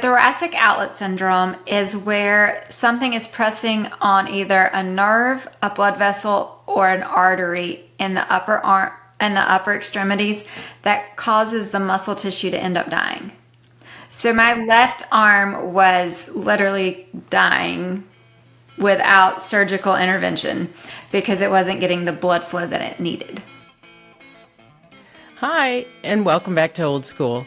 Thoracic outlet syndrome is where something is pressing on either a nerve, a blood vessel, or an artery in the upper arm and the upper extremities that causes the muscle tissue to end up dying. So my left arm was literally dying without surgical intervention because it wasn't getting the blood flow that it needed. Hi, and welcome back to Old School.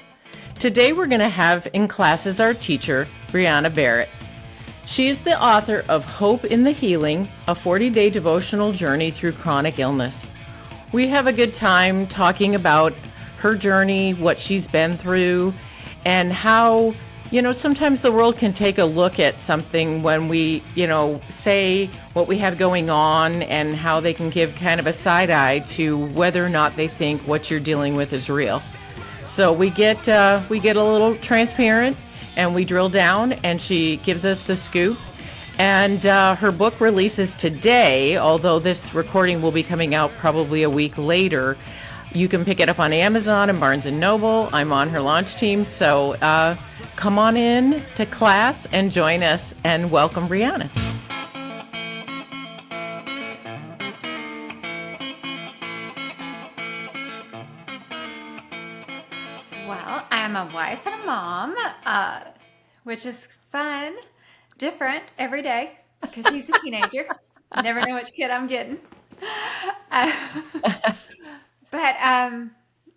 Today we're going to have in class as our teacher, Brianna Barrett. She is the author of Hope in the Healing, a 40-day devotional journey through chronic illness. We have a good time talking about her journey, what she's been through, and how, sometimes the world can take a look at something when we, say what we have going on, and how they can give kind of a side eye to whether or not they think what you're dealing with is real. So we get a little transparent, and we drill down, and she gives us the scoop. And her book releases today, although this recording will be coming out probably a week later. You can pick it up on Amazon and Barnes & Noble. I'm on her launch team, so come on in to class and join us, and welcome Brianna. Well, I'm a wife and a mom, which is fun, different every day because he's a teenager. I never know which kid I'm getting. But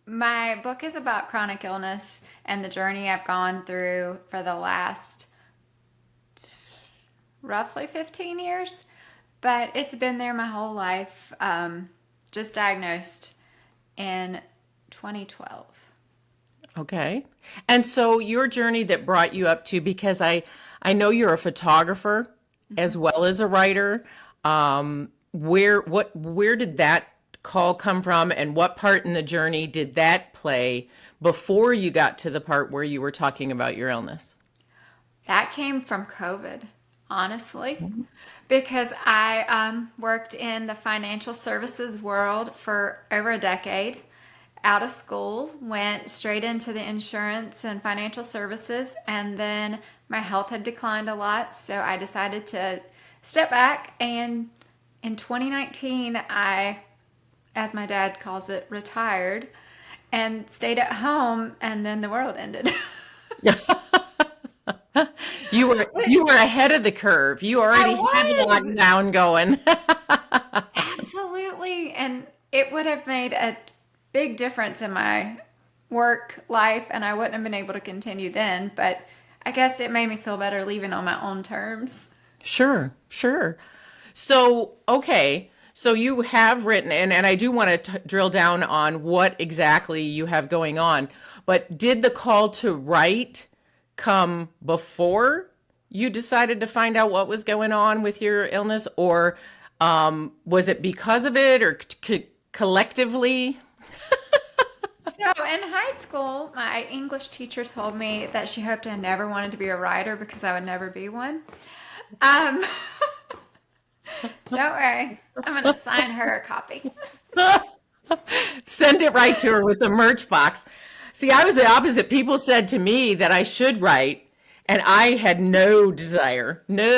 my book is about chronic illness and the journey I've gone through for the last roughly 15 years. But it's been there my whole life, just diagnosed in 2012. Okay. And so your journey that brought you up to, because I know you're a photographer as well as a writer. Where did that call come from, and what part in the journey did that play before you got to the part where you were talking about your illness? That came from COVID, honestly, because I worked in the financial services world for over a decade. Out of school, went straight into the insurance and financial services, and then my health had declined a lot, so I decided to step back, and in 2019 I, as my dad calls it, retired and stayed at home, and then the world ended. You were ahead of the curve. You already had lockdown going. Absolutely, and it would have made a big difference in my work life, and I wouldn't have been able to continue then, but I guess it made me feel better leaving on my own terms. Sure. So, okay. So you have written, and I do want to drill down on what exactly you have going on, but did the call to write come before you decided to find out what was going on with your illness, or was it because of it, or collectively? So in high school, my English teacher told me that she hoped I never wanted to be a writer because I would never be one. Don't worry, I'm going to sign her a copy. Send it right to her with the merch box. See, I was the opposite. People said to me that I should write, and I had no desire. No,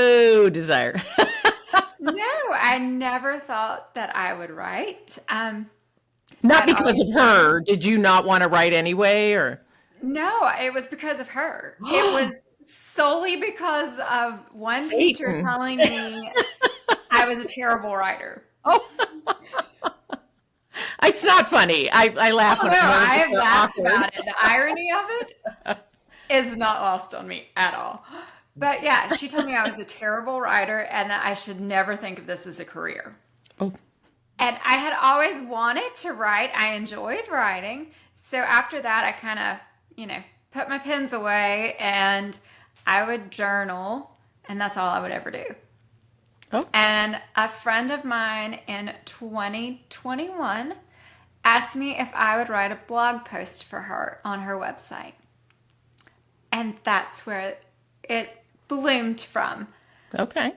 I never thought that I would write. Not because of her. Did you not want to write anyway, or? No, it was because of her. It was solely because of one teacher telling me I was a terrible writer. Oh, it's not funny. I laugh when I have laughed about it. The irony of it is not lost on me at all. But yeah, she told me I was a terrible writer and that I should never think of this as a career. Oh. And I had always wanted to write. I enjoyed writing. So after that, I kind of, put my pens away and I would journal, and that's all I would ever do. Oh. And a friend of mine in 2021 asked me if I would write a blog post for her on her website. And that's where it bloomed from. Okay.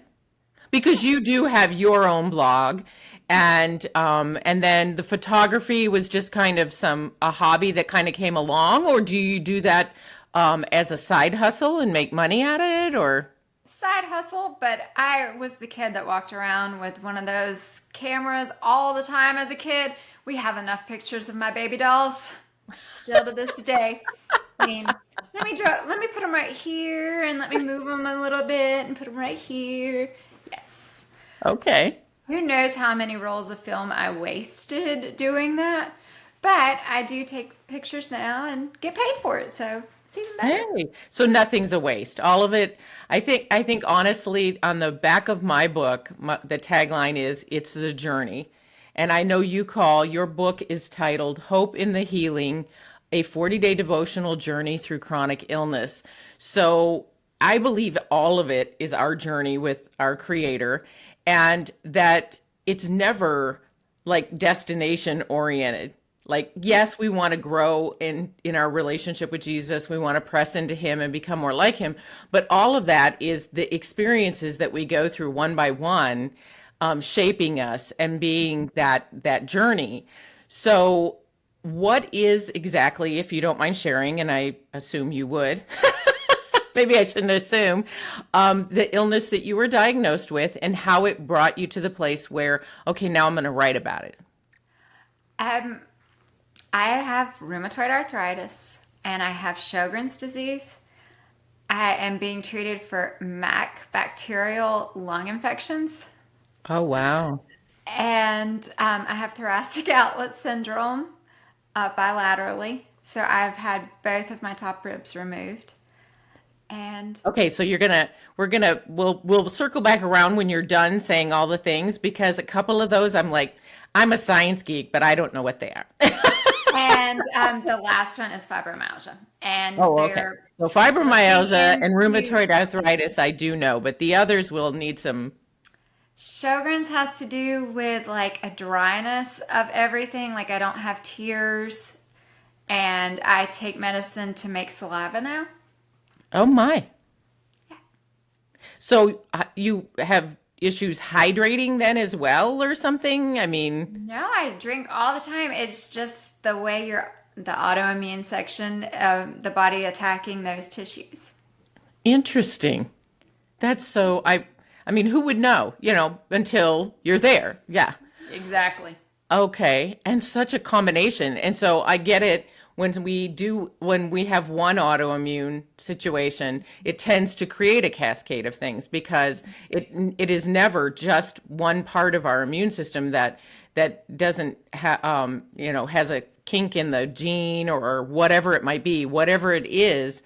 Because you do have your own blog, and then the photography was just kind of a hobby that kind of came along, or do you do that as a side hustle and make money at it, or? Side hustle, but I was the kid that walked around with one of those cameras all the time as a kid. We have enough pictures of my baby dolls still to this day. I mean, let me put them right here and let me move them a little bit and put them right here. Yes. Okay. Who knows how many rolls of film I wasted doing that? But I do take pictures now and get paid for it, so it's even better. Hey, so nothing's a waste. All of it. I think honestly, on the back of my book, the tagline is "It's the journey," and I know you call your book is titled "Hope in the Healing: A 40-Day Devotional Journey Through Chronic Illness." So I believe all of it is our journey with our Creator, and that it's never like destination oriented. Like, yes, we want to grow in our relationship with Jesus. We want to press into him and become more like him. But all of that is the experiences that we go through one by one, shaping us and being that journey. So what is exactly, if you don't mind sharing, and I assume you would, maybe I shouldn't assume, the illness that you were diagnosed with and how it brought you to the place where, okay, now I'm going to write about it. Um, I have rheumatoid arthritis and I have Sjogren's disease. I am being treated for MAC bacterial lung infections. Oh, wow. And I have thoracic outlet syndrome bilaterally. So I've had both of my top ribs removed. And Okay, so we'll circle back around when you're done saying all the things because a couple of those I'm a science geek, but I don't know what they are. the last one is fibromyalgia. And Oh, okay. they're So looking fibromyalgia and into rheumatoid arthritis, I do know, but the others will need some. Sjogren's has to do with like a dryness of everything. Like I don't have tears and I take medicine to make saliva now. Oh my. So you have issues hydrating then as well or something? I mean, No, I drink all the time. It's just the way the autoimmune section of the body attacking those tissues. interesting. That's so I mean, who would know, until you're there. Yeah. Exactly. Okay, and such a combination. And so I get it when we have one autoimmune situation, it tends to create a cascade of things because it is never just one part of our immune system that doesn't has a kink in the gene or whatever it might be, whatever it is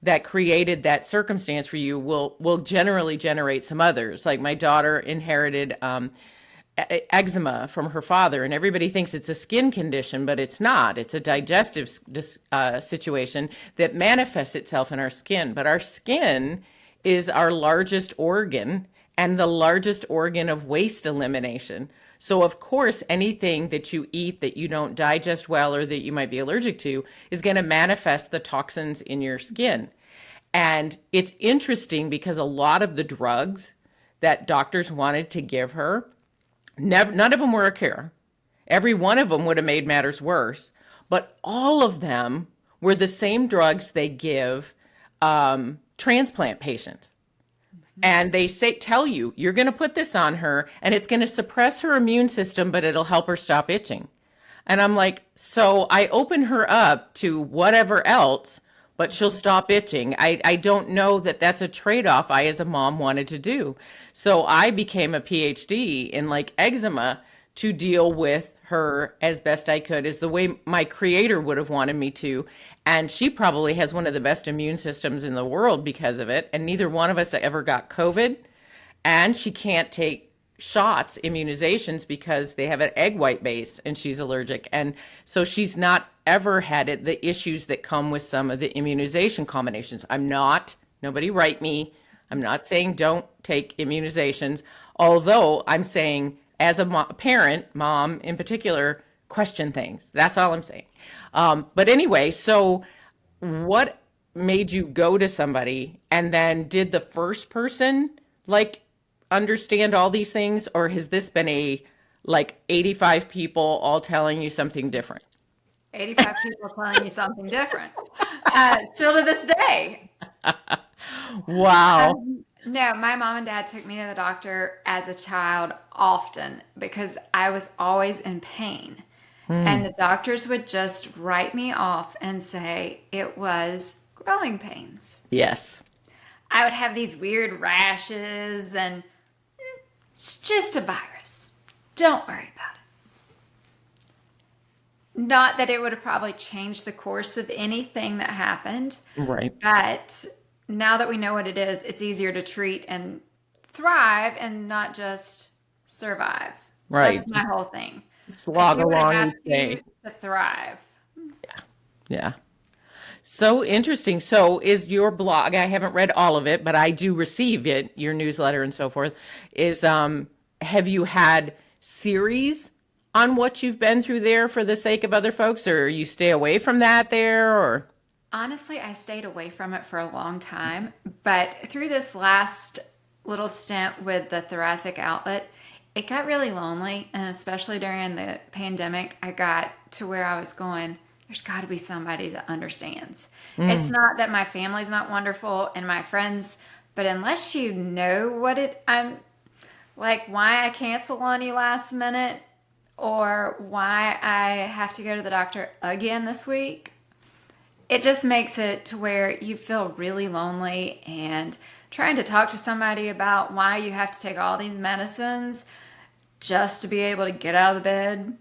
that created that circumstance for you will generally generate some others. Like my daughter inherited eczema from her father, and everybody thinks it's a skin condition, but it's not. It's a digestive situation that manifests itself in our skin. But our skin is our largest organ and the largest organ of waste elimination. So, of course, anything that you eat that you don't digest well or that you might be allergic to is going to manifest the toxins in your skin. And it's interesting because a lot of the drugs that doctors wanted to give her, none of them were a cure. Every one of them would have made matters worse, but all of them were the same drugs they give transplant patients. And they tell you, you're going to put this on her and it's going to suppress her immune system, but it'll help her stop itching. And I'm like, so I open her up to whatever else, but she'll stop itching. I don't know that that's a trade-off I, as a mom, wanted to do. So I became a PhD in like eczema to deal with her as best I could, is the way my creator would have wanted me to. And she probably has one of the best immune systems in the world because of it. And neither one of us ever got COVID. And she can't take shots, immunizations, because they have an egg white base and she's allergic. And so she's not ever had the issues that come with some of the immunization combinations. Nobody write me. I'm not saying don't take immunizations, although I'm saying as a parent, mom in particular, question things. That's all I'm saying. But anyway, so what made you go to somebody, and then did the first person like understand all these things, or has this been a like 85 people all telling you something different? 85 people telling you something different. Still to this day. Wow. No, my mom and dad took me to the doctor as a child often because I was always in pain. And Hmm. the doctors would just write me off and say it was growing pains. Yes. I would have these weird rashes, and it's just a virus. Don't worry about it. Not that it would have probably changed the course of anything that happened, Right. but now that we know what it is, it's easier to treat and thrive and not just survive. Right. That's my whole thing. I Slog do what I along have each day. to thrive. Yeah. So interesting. So is your blog, I haven't read all of it, but I do receive it, your newsletter and so forth, is have you had series on what you've been through there for the sake of other folks, or you stay away from that there, or Honestly, I stayed away from it for a long time, but through this last little stint with the thoracic outlet, it got really lonely, and especially during the pandemic, I got to where I was going, there's got to be somebody that understands. It's mm, not that my family's not wonderful and my friends, but unless you know what I'm like, why I cancel on you last minute or why I have to go to the doctor again this week, it just makes it to where you feel really lonely, and trying to talk to somebody about why you have to take all these medicines just to be able to get out of the bed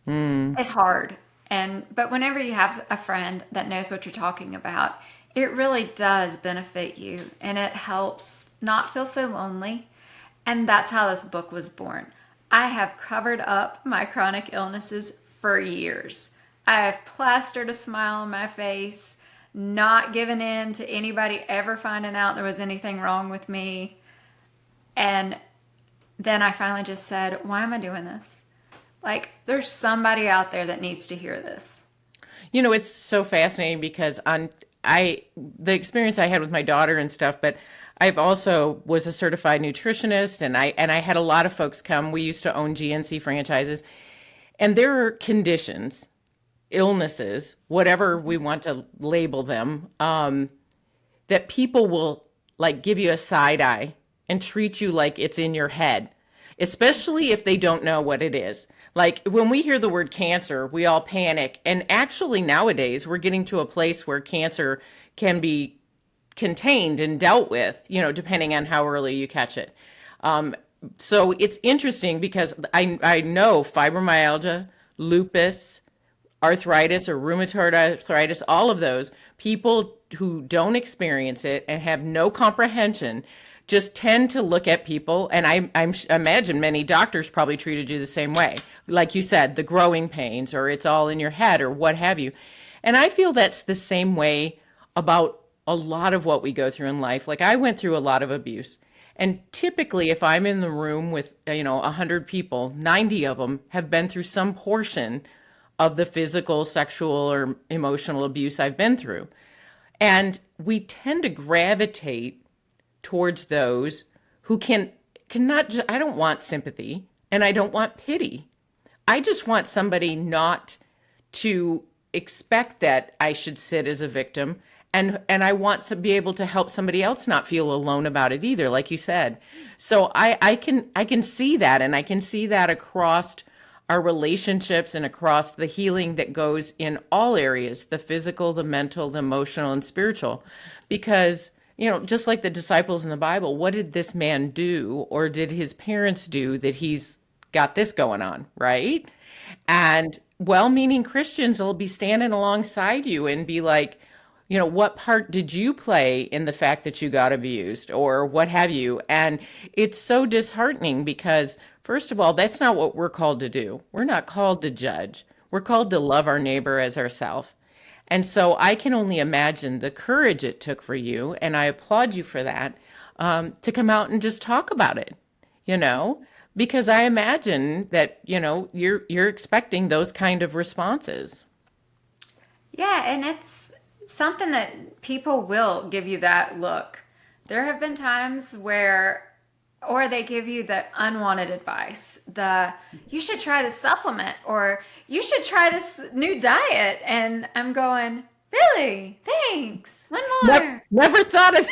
mm, is hard. And but whenever you have a friend that knows what you're talking about, it really does benefit you and it helps not feel so lonely. And that's how this book was born. I have covered up my chronic illnesses for years. I have plastered a smile on my face, not given in to anybody ever finding out there was anything wrong with me. And then I finally just said, why am I doing this? Like, there's somebody out there that needs to hear this. it's so fascinating because the experience I had with my daughter and stuff, but I've also was a certified nutritionist, and I had a lot of folks come. We used to own GNC franchises, and there are conditions, illnesses, whatever we want to label them, that people will like give you a side eye and treat you like it's in your head, especially if they don't know what it is. Like when we hear the word cancer, we all panic. And actually, nowadays, we're getting to a place where cancer can be contained and dealt with, depending on how early you catch it. Um, so it's interesting because I know fibromyalgia, lupus, arthritis or rheumatoid arthritis, all of those people who don't experience it and have no comprehension just tend to look at people, and I imagine many doctors probably treated you the same way. Like you said, the growing pains, or it's all in your head, or what have you. And I feel that's the same way about a lot of what we go through in life. Like I went through a lot of abuse. And typically, if I'm in the room with, 100 people, 90 of them have been through some portion of the physical, sexual, or emotional abuse I've been through. And we tend to gravitate towards those who cannot I don't want sympathy and I don't want pity. I just want somebody not to expect that I should sit as a victim, and I want to be able to help somebody else not feel alone about it either, like you said. So I can see that, and I can see that across our relationships and across the healing that goes in all areas, the physical, the mental, the emotional, and spiritual. Because, just like the disciples in the Bible, what did this man do or did his parents do that he's got this going on, right? And well-meaning Christians will be standing alongside you and be like, what part did you play in the fact that you got abused or what have you? And it's so disheartening because, first of all, that's not what we're called to do. We're not called to judge. We're called to love our neighbor as ourselves. And so I can only imagine the courage it took for you, and I applaud you for that, to come out and just talk about it, you know, because I imagine that, you're expecting those kind of responses. Yeah, and it's something that people will give you that look. There have been times where or they give you the unwanted advice. The you should try this supplement or you should try this new diet. And I'm going, really? Thanks. One more. Never thought of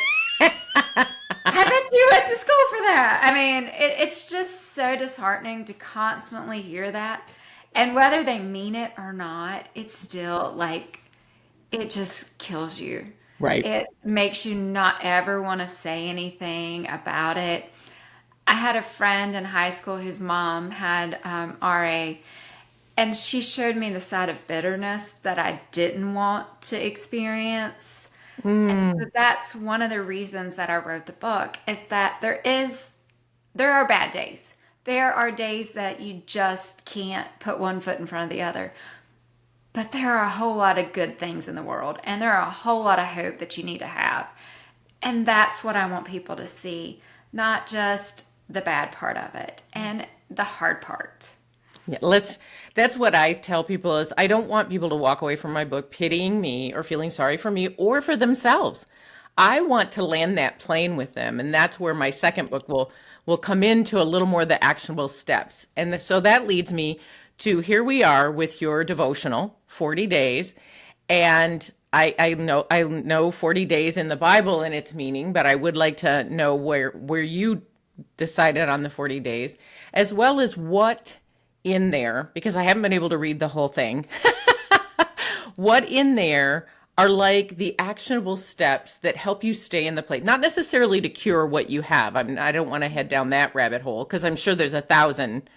I bet you went to school for that. I mean, it's just so disheartening to constantly hear that. And whether they mean it or not, it's still like, it just kills you. Right. It makes you not ever want to say anything about it. I had a friend in high school whose mom had RA, and she showed me the side of bitterness that I didn't want to experience. And so Mm, that's one of the reasons that I wrote the book is that there are bad days. There are days that you just can't put one foot in front of the other. But there are a whole lot of good things in the world, and there are a whole lot of hope that you need to have. And that's what I want people to see, not just the bad part of it and the hard part. yeah, that's what I tell people is I don't want people to walk away from my book pitying me or feeling sorry for me or for themselves. I want to land that plane with them, and that's where my second book will come into a little more of the actionable steps. And so that leads me to here we are with your devotional, 40 days. And I know 40 days in the Bible and its meaning, but I would like to know where you decided on the 40 days, as well as what in there, because I haven't been able to read the whole thing, what in there are like the actionable steps that help you stay in the plate, not necessarily to cure what you have. I don't want to head down that rabbit hole because I'm sure there's 1,000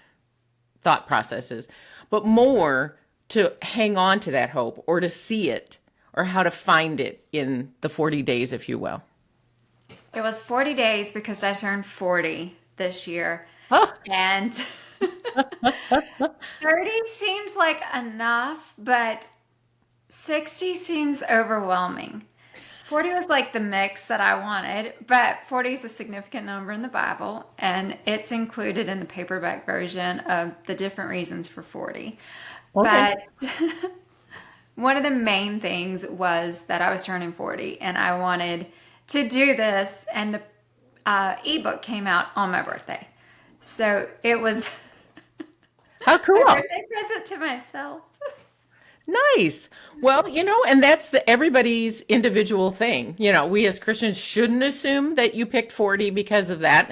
thought processes, but more to hang on to that hope or to see it or how to find it in the 40 days, if you will. It was 40 days because I turned 40 this year. Oh, And 30 seems like enough, but 60 seems overwhelming. 40 was like the mix that I wanted, but 40 is a significant number in the Bible, and it's included in the paperback version of the different reasons for 40. okay. But one of the main things was that I was turning 40 and I wanted to do this, and the ebook came out on my birthday. So it was How my cool. birthday present to myself. Nice. Well, and that's everybody's individual thing. We as Christians shouldn't assume that you picked 40 because of that,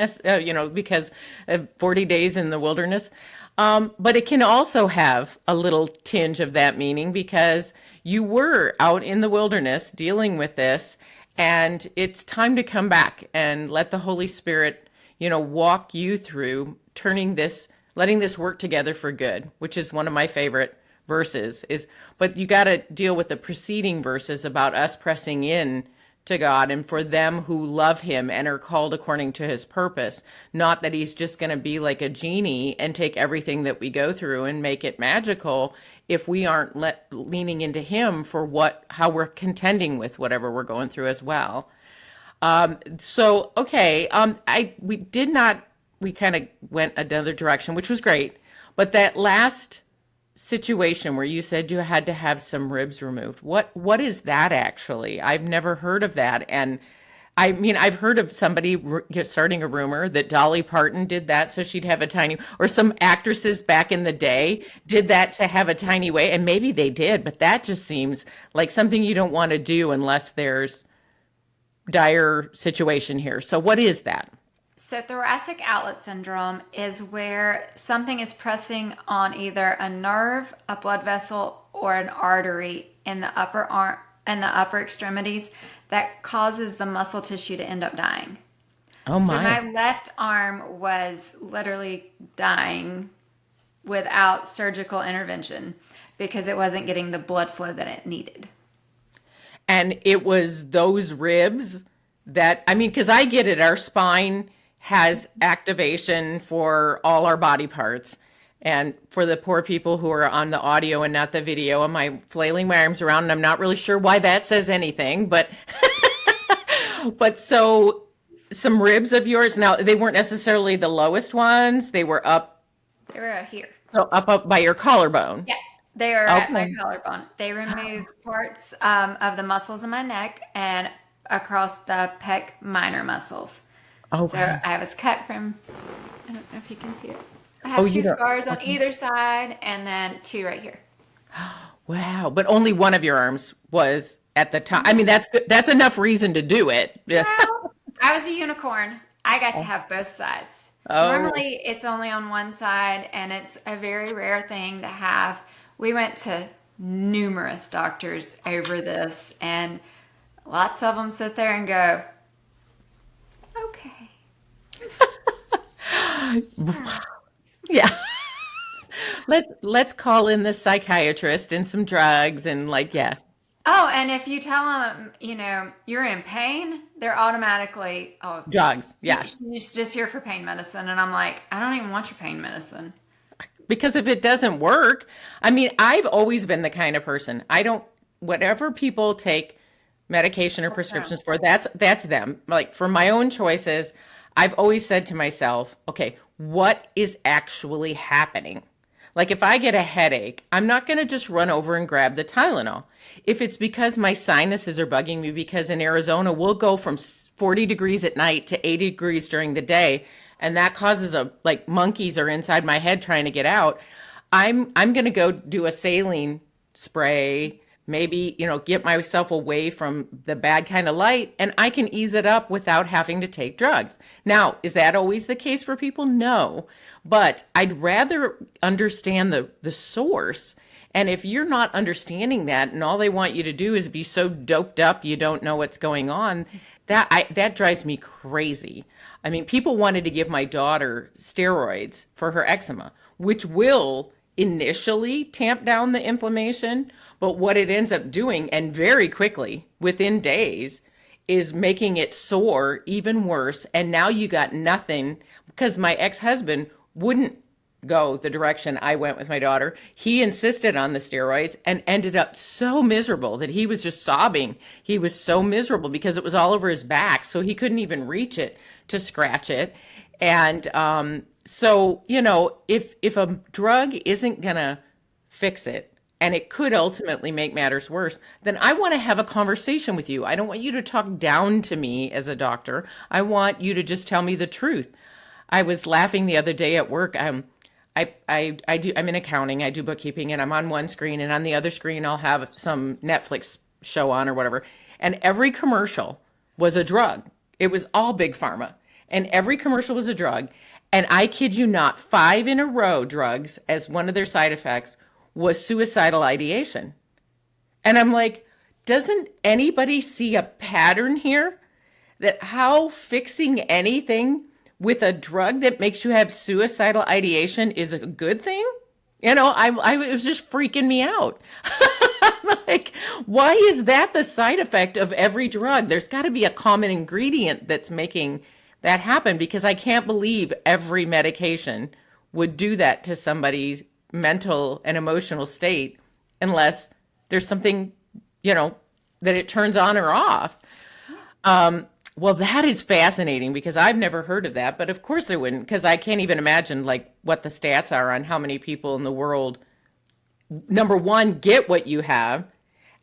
because of 40 days in the wilderness. But it can also have a little tinge of that meaning because you were out in the wilderness dealing with this, and it's time to come back and let the Holy Spirit, walk you through letting this work together for good, which is one of my favorite verses but you got to deal with the preceding verses about us pressing in to God and for them who love him and are called according to his purpose, not that he's just going to be like a genie and take everything that we go through and make it magical if we aren't leaning into him for how we're contending with whatever we're going through as well. So okay, we kind of went another direction, which was great, but that last situation where you said you had to have some ribs removed. What is that actually? I've never heard of that. And I mean, I've heard of somebody starting a rumor that Dolly Parton did that so she'd have a tiny, or some actresses back in the day did that to have a tiny way. And maybe they did, but that just seems like something you don't want to do unless there's dire situation here. So what is that? So, thoracic outlet syndrome is where something is pressing on either a nerve, a blood vessel, or an artery in the upper arm and the upper extremities that causes the muscle tissue to end up dying. Oh So, my. my left arm was literally dying without surgical intervention because it wasn't getting the blood flow that it needed. And it was those ribs that, I mean, because I get it, our spine has activation for all our body parts. And for the poor people who are on the audio and not the video, am I flailing my arms around? And I'm not really sure why that says anything, but but so some ribs of yours. Now they weren't necessarily the lowest ones; they were up, They were here. so up by your collarbone. Yeah, they are at my Okay. collarbone. They removed parts of the muscles in my neck and across the pec minor muscles. So Okay. I was cut from, I don't know if you can see it. I Oh, have you two don't. scars on Okay. either side and then two right here. Wow. But only one of your arms was at the time. I mean, that's good. That's enough reason to do it. Yeah. Well, I was a unicorn. I got to have both sides. Oh, Normally, it's only on one side, and it's a very rare thing to have. We went to numerous doctors over this, and lots of them sit there and go, okay. yeah. Let's call in the psychiatrist and some drugs and like, yeah, Oh, and if you tell them, you're in pain, they're automatically, oh, drugs. Yeah. she's just here for pain medicine. And I'm like, I don't even want your pain medicine. Because if it doesn't work, I mean, I've always been the kind of person. I don't whatever people take medication or prescriptions for, that's them. Like for my own choices, I've always said to myself, okay, what is actually happening? Like if I get a headache, I'm not going to just run over and grab the Tylenol. If it's because my sinuses are bugging me, because in Arizona we'll go from 40 degrees at night to 80 degrees during the day, and that causes a like monkeys are inside my head trying to get out. I'm going to go do a saline spray, maybe, get myself away from the bad kind of light, and I can ease it up without having to take drugs. Now, is that always the case for people? No. But I'd rather understand the source. And if you're not understanding that and all they want you to do is be so doped up you don't know what's going on, that drives me crazy. I mean, people wanted to give my daughter steroids for her eczema, which will initially tamp down the inflammation, but what it ends up doing, and very quickly, within days, is making it sore even worse. And now you got nothing because my ex-husband wouldn't go the direction I went with my daughter. He insisted on the steroids and ended up so miserable that he was just sobbing. He was so miserable because it was all over his back, so he couldn't even reach it to scratch it. And so, if a drug isn't gonna fix it, and it could ultimately make matters worse, then I want to have a conversation with you. I don't want you to talk down to me as a doctor. I want you to just tell me the truth. I was laughing the other day at work. I'm in accounting. I do bookkeeping, and I'm on one screen, and on the other screen, I'll have some Netflix show on or whatever. And every commercial was a drug. It was all big pharma, and every commercial was a drug. And I kid you not, 5 in a row drugs as one of their side effects was suicidal ideation. And I'm like, doesn't anybody see a pattern here? That how fixing anything with a drug that makes you have suicidal ideation is a good thing? It was just freaking me out. Like, why is that the side effect of every drug? There's got to be a common ingredient that's making that happen because I can't believe every medication would do that to somebody's mental and emotional state unless there's something, that it turns on or off. Well, that is fascinating because I've never heard of that, but of course I wouldn't because I can't even imagine like what the stats are on how many people in the world, number one, get what you have,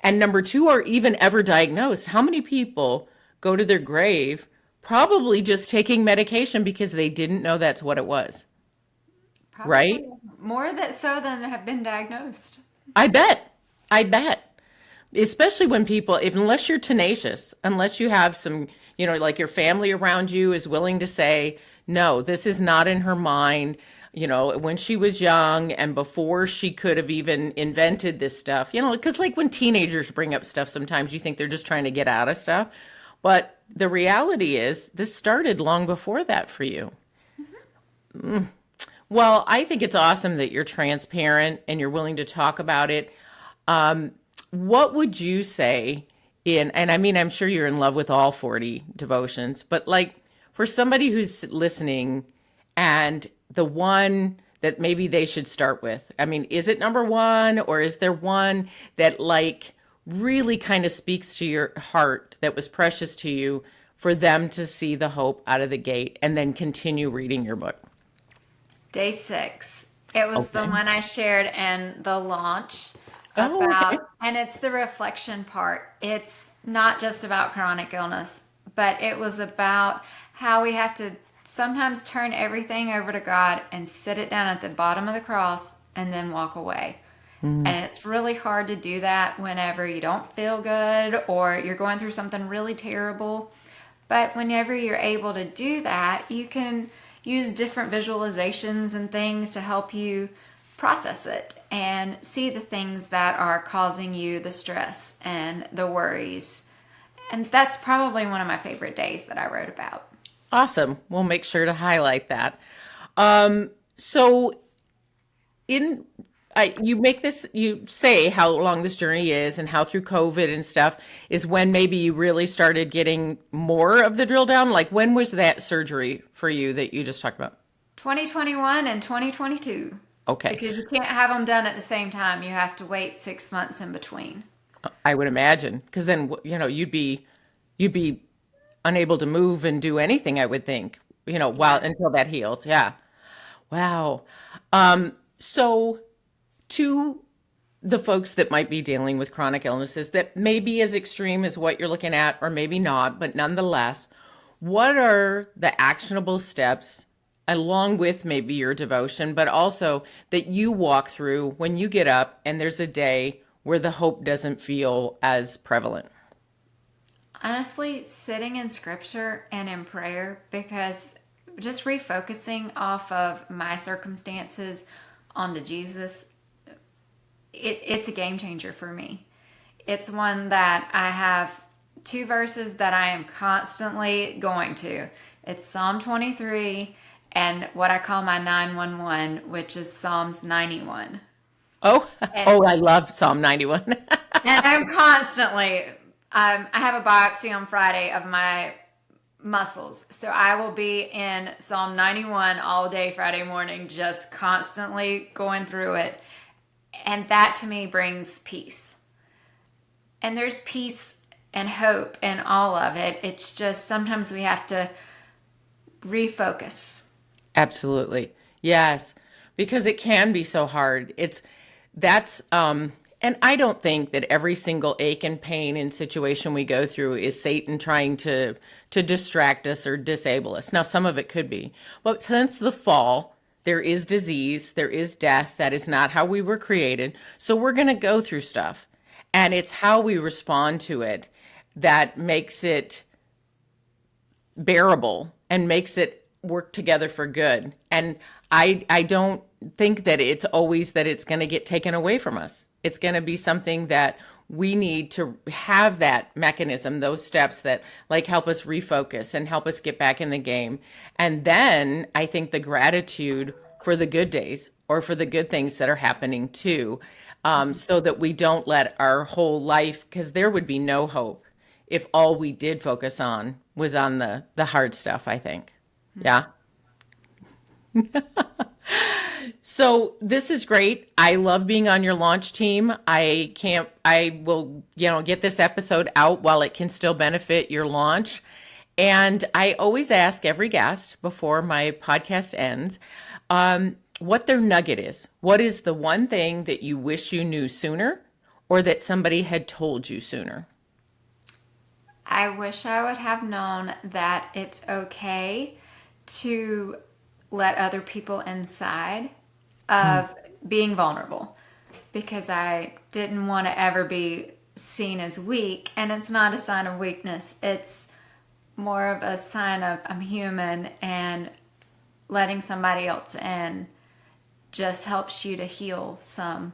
and number two, are even ever diagnosed. How many people go to their grave probably just taking medication because they didn't know that's what it was, Probably right? more that so than have been diagnosed. I bet. I bet. Especially when people, if unless you're tenacious, unless you have some, like your family around you is willing to say, no, this is not in her mind. When she was young and before she could have even invented this stuff, because like when teenagers bring up stuff, sometimes you think they're just trying to get out of stuff. But the reality is, this started long before that for you. Well, I think it's awesome that you're transparent and you're willing to talk about it. What would you say and I mean, I'm sure you're in love with all 40 devotions, but like for somebody who's listening and the one that maybe they should start with, I mean, is it number one or is there one that like really kind of speaks to your heart that was precious to you for them to see the hope out of the gate and then continue reading your book? Day 6. It was the Okay. one I shared in the launch Oh, okay. and it's the reflection part. It's not just about chronic illness, but it was about how we have to sometimes turn everything over to God and sit it down at the bottom of the cross and then walk away. Mm. And it's really hard to do that whenever you don't feel good or you're going through something really terrible. But whenever you're able to do that, you can use different visualizations and things to help you process it and see the things that are causing you the stress and the worries. And that's probably one of my favorite days that I wrote about. Awesome. We'll make sure to highlight that. So in you make this, you say how long this journey is and how through COVID and stuff is when maybe you really started getting more of the drill down. Like when was that surgery for you that you just talked about? 2021 and 2022. Okay. Because you can't have them done at the same time. You have to wait 6 months in between. I would imagine because then you'd be unable to move and do anything, I would think, while Yeah. until that heals. Yeah. Wow. So to the folks that might be dealing with chronic illnesses that may be as extreme as what you're looking at, or maybe not, but nonetheless, what are the actionable steps along with maybe your devotion, but also that you walk through when you get up and there's a day where the hope doesn't feel as prevalent? Honestly, sitting in scripture and in prayer, because just refocusing off of my circumstances onto Jesus, it's a game changer for me. It's one that I have two verses that I am constantly going to. It's Psalm 23 and what I call my 911, which is Psalms 91. Oh, And oh, I love Psalm 91. and I'm constantly I have a biopsy on Friday of my muscles. So I will be in Psalm 91 all day Friday morning, just constantly going through it. And that to me brings peace. And there's peace and hope in all of it. It's just sometimes we have to refocus. Absolutely. Yes. Because it can be so hard. And I don't think that every single ache and pain and situation we go through is Satan trying to distract us or disable us. Now, some of it could be. But since the fall, there is disease, there is death. That is not how we were created. So we're going to go through stuff. And it's how we respond to it that makes it bearable and makes it work together for good. And I don't think that it's always that it's going to get taken away from us. It's going to be something that we need to have that mechanism, those steps that like help us refocus and help us get back in the game. And then I think the gratitude for the good days or for the good things that are happening too, so that we don't let our whole life, because there would be no hope if all we did focus on was on the hard stuff, I think. Yeah. So this is great. I love being on your launch team. I will, get this episode out while it can still benefit your launch. And I always ask every guest before my podcast ends, what their nugget is. What is the one thing that you wish you knew sooner or that somebody had told you sooner? I wish I would have known that it's okay to let other people inside of being vulnerable, because I didn't want to ever be seen as weak. And it's not a sign of weakness, it's more of a sign of I'm human, and letting somebody else in just helps you to heal some.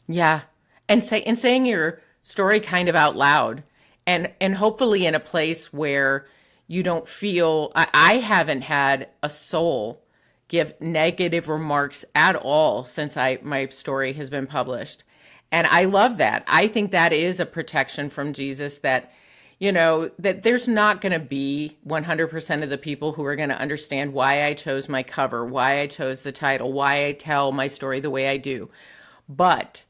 Yeah. And saying your story kind of out loud and hopefully in a place where you don't feel I haven't had a soul give negative remarks at all since my story has been published. And I love that. I think that is a protection from Jesus, that that there's not going to be 100% of the people who are going to understand why I chose my cover, why I chose the title, why I tell my story the way I do. But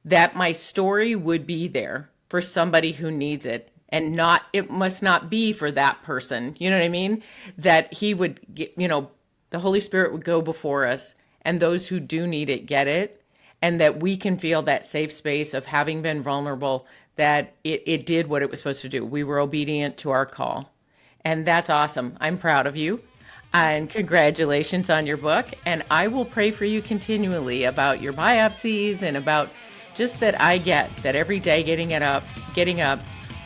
that my story would be there for somebody who needs it, and not it must not be for that person. You know what I mean? That he would get, the Holy Spirit would go before us, and those who do need it get it, and that we can feel that safe space of having been vulnerable, that it did what it was supposed to do. We were obedient to our call. And that's awesome. I'm proud of you. And congratulations on your book. And I will pray for you continually about your biopsies and about just that I get that every day getting up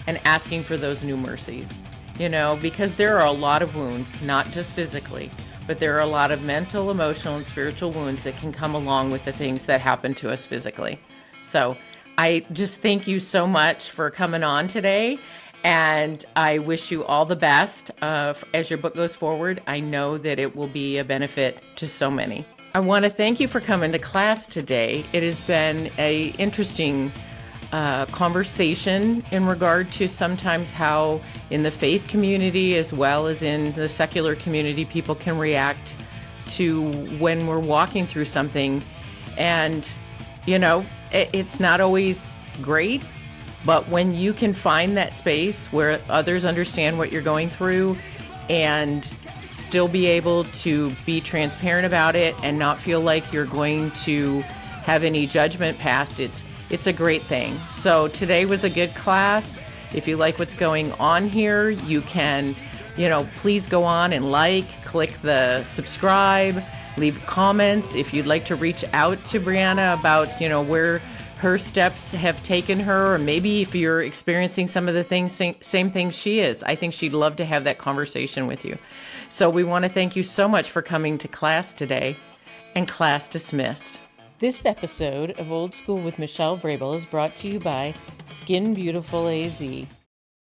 and asking for those new mercies, because there are a lot of wounds, not just physically, but there are a lot of mental, emotional, and spiritual wounds that can come along with the things that happen to us physically. So I just thank you so much for coming on today. And I wish you all the best as your book goes forward. I know that it will be a benefit to so many. I want to thank you for coming to class today. It has been an interesting conversation in regard to sometimes how in the faith community as well as in the secular community people can react to when we're walking through something. And, it's not always great. But when you can find that space where others understand what you're going through and still be able to be transparent about it and not feel like you're going to have any judgment passed, it's a great thing. So today was a good class. If you like what's going on here, you can, please go on and click the subscribe, leave comments. If you'd like to reach out to Brianna about, where her steps have taken her, or maybe if you're experiencing some of the same things she is, I think she'd love to have that conversation with you. So we want to thank you so much for coming to class today, and class dismissed. This episode of Old School with Michele Vrabel is brought to you by Skin Beautiful AZ.